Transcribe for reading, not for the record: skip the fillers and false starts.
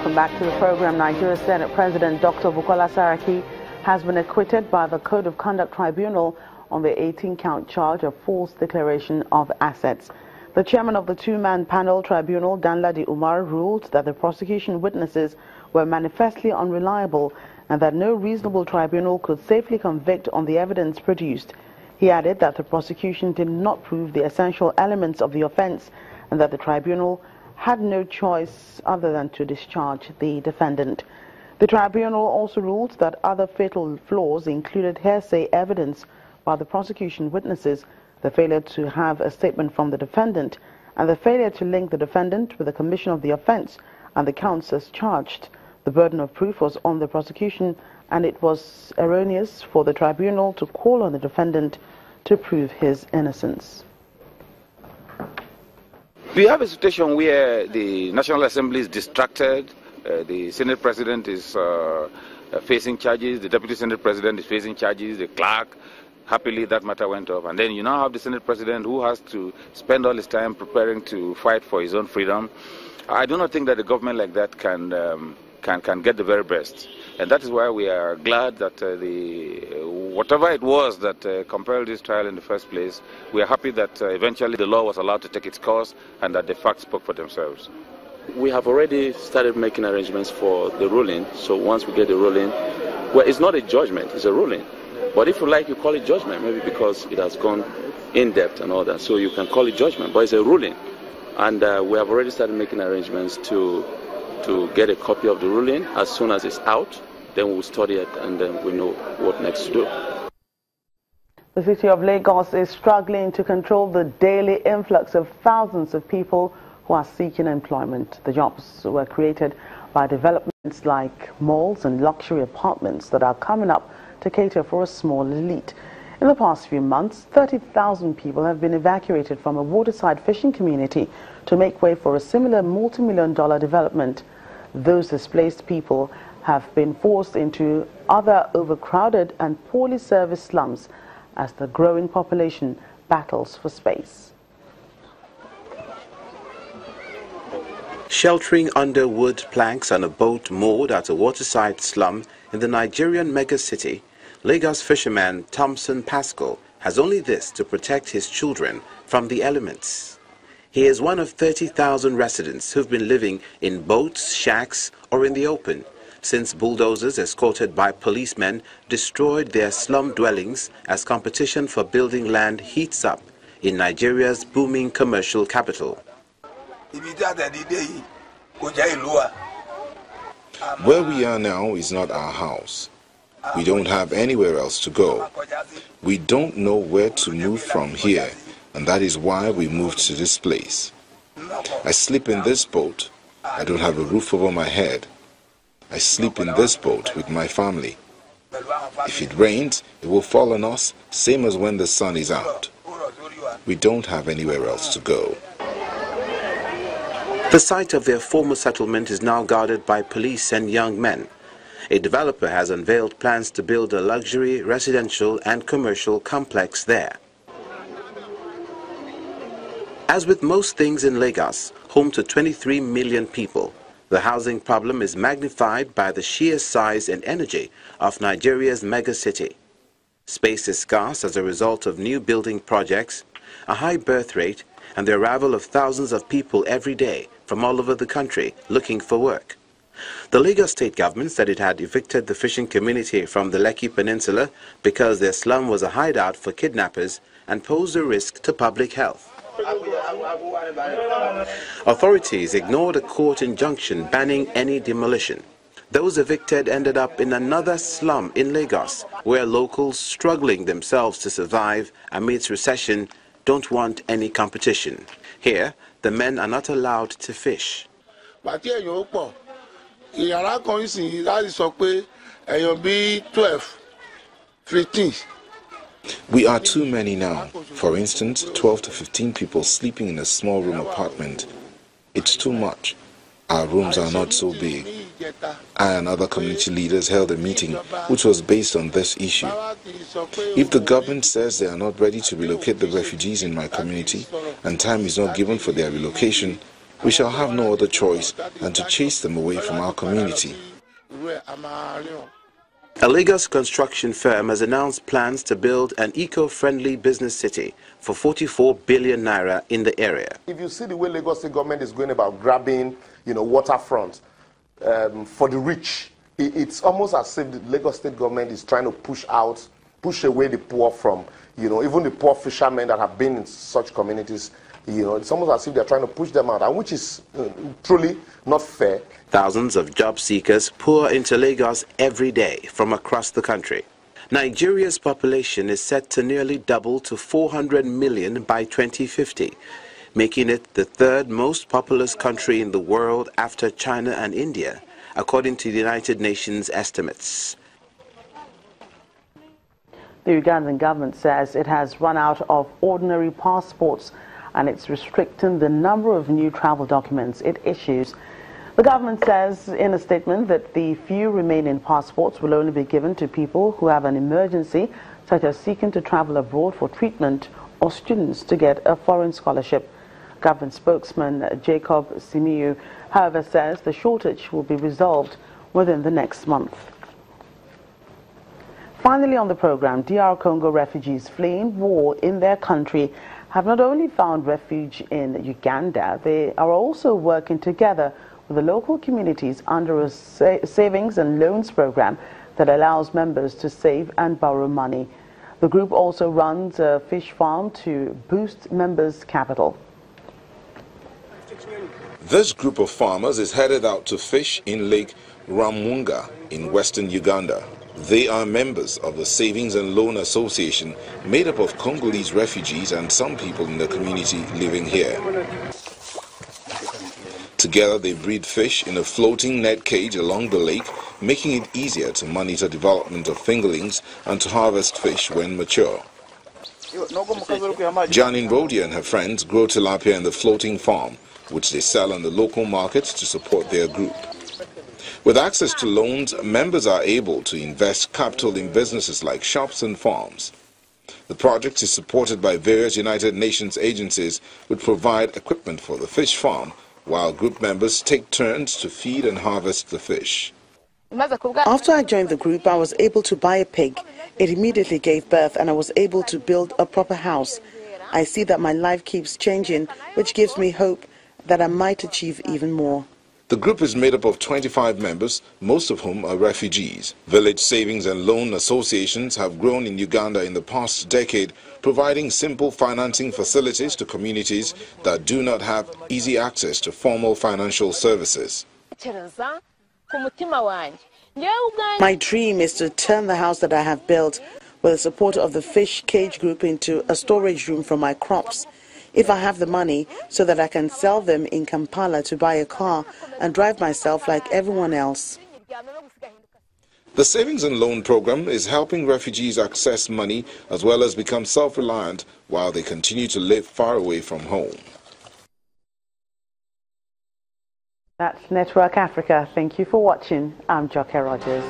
Welcome back to the program. Nigeria Senate President Dr. Bukola Saraki has been acquitted by the Code of Conduct Tribunal on the 18-count charge of false declaration of assets. The chairman of the two-man panel tribunal, Danladi Umar, ruled that the prosecution witnesses were manifestly unreliable and that no reasonable tribunal could safely convict on the evidence produced. He added that the prosecution did not prove the essential elements of the offense and that the tribunal had no choice other than to discharge the defendant. The tribunal also ruled that other fatal flaws included hearsay evidence by the prosecution witnesses, the failure to have a statement from the defendant, and the failure to link the defendant with the commission of the offense and the counts as charged. The burden of proof was on the prosecution, and it was erroneous for the tribunal to call on the defendant to prove his innocence. We have a situation where the National Assembly is distracted, the Senate President is facing charges, the Deputy Senate President is facing charges, the clerk, happily that matter went off. And then you now have the Senate President who has to spend all his time preparing to fight for his own freedom. I do not think that a government like that can get the very best. And that is why we are glad that whatever it was that compelled this trial in the first place, we are happy that eventually the law was allowed to take its course and that the facts spoke for themselves. We have already started making arrangements for the ruling. So once we get the ruling, well, it's not a judgment, it's a ruling. But if you like, you call it judgment, maybe because it has gone in depth and all that. So you can call it judgment, but it's a ruling. And we have already started making arrangements to get a copy of the ruling. As soon as it's out, then we'll study it and then we know what next to do. The city of Lagos is struggling to control the daily influx of thousands of people who are seeking employment. The jobs were created by developments like malls and luxury apartments that are coming up to cater for a small elite. In the past few months, 30,000 people have been evacuated from a waterside fishing community to make way for a similar multi-million-dollar development. Those displaced people have been forced into other overcrowded and poorly serviced slums as the growing population battles for space. Sheltering under wood planks on a boat moored at a waterside slum in the Nigerian megacity, Lagos fisherman Thompson Pascal has only this to protect his children from the elements. He is one of 30,000 residents who've been living in boats, shacks, or in the open since bulldozers escorted by policemen destroyed their slum dwellings as competition for building land heats up in Nigeria's booming commercial capital. Where we are now is not our house. We don't have anywhere else to go. We don't know where to move from here, and that is why we moved to this place. I sleep in this boat. I don't have a roof over my head. I sleep in this boat with my family. If it rains, it will fall on us, same as when the sun is out. We don't have anywhere else to go. The site of their former settlement is now guarded by police and young men. A developer has unveiled plans to build a luxury, residential and commercial complex there. As with most things in Lagos, home to 23 million people, the housing problem is magnified by the sheer size and energy of Nigeria's megacity. Space is scarce as a result of new building projects, a high birth rate, and the arrival of thousands of people every day from all over the country looking for work. The Lagos state government said it had evicted the fishing community from the Lekki Peninsula because their slum was a hideout for kidnappers and posed a risk to public health. Authorities ignored a court injunction banning any demolition. Those evicted ended up in another slum in Lagos, where locals struggling themselves to survive amidst recession don't want any competition. Here, the men are not allowed to fish. We are too many now. For instance, 12 to 15 people sleeping in a small room apartment. It's too much. Our rooms are not so big. I and other community leaders held a meeting which was based on this issue. If the government says they are not ready to relocate the refugees in my community and time is not given for their relocation, We shall have no other choice than to chase them away from our community. A Lagos construction firm has announced plans to build an eco-friendly business city for 44 billion naira in the area. If you see the way Lagos State government is going about grabbing, waterfront for the rich, it's almost as if the Lagos State government is trying to push away the poor from, even the poor fishermen that have been in such communities. It's almost as if they're trying to push them out, and which is truly not fair. Thousands of job seekers pour into Lagos every day from across the country. Nigeria's population is set to nearly double to 400 million by 2050, making it the third most populous country in the world after China and India, according to the United Nations estimates. The Ugandan government says it has run out of ordinary passports and it's restricting the number of new travel documents it issues. The government says in a statement that the few remaining passports will only be given to people who have an emergency, such as seeking to travel abroad for treatment or students to get a foreign scholarship. Government spokesman Jacob Simiyu, however, says the shortage will be resolved within the next month. Finally on the program, DR Congo refugees fleeing war in their country have not only found refuge in Uganda, they are also working together with the local communities under a savings and loans program that allows members to save and borrow money. The group also runs a fish farm to boost members' capital. This group of farmers is headed out to fish in Lake Ramunga in western Uganda. They are members of the Savings and Loan Association, made up of Congolese refugees and some people in the community living here. Together they breed fish in a floating net cage along the lake, making it easier to monitor development of fingerlings and to harvest fish when mature. Janine Rhodia and her friends grow tilapia in the floating farm, which they sell on the local market to support their group. With access to loans, members are able to invest capital in businesses like shops and farms. The project is supported by various United Nations agencies which provide equipment for the fish farm, while group members take turns to feed and harvest the fish. After I joined the group, I was able to buy a pig. It immediately gave birth and I was able to build a proper house. I see that my life keeps changing, which gives me hope that I might achieve even more. The group is made up of 25 members, most of whom are refugees. Village savings and loan associations have grown in Uganda in the past decade, providing simple financing facilities to communities that do not have easy access to formal financial services. My dream is to turn the house that I have built with the support of the fish cage group into a storage room for my crops. If I have the money so that I can sell them in Kampala to buy a car and drive myself like everyone else. The Savings and Loan Program is helping refugees access money as well as become self-reliant while they continue to live far away from home. That's Network Africa. Thank you for watching. I'm Joke Rogers.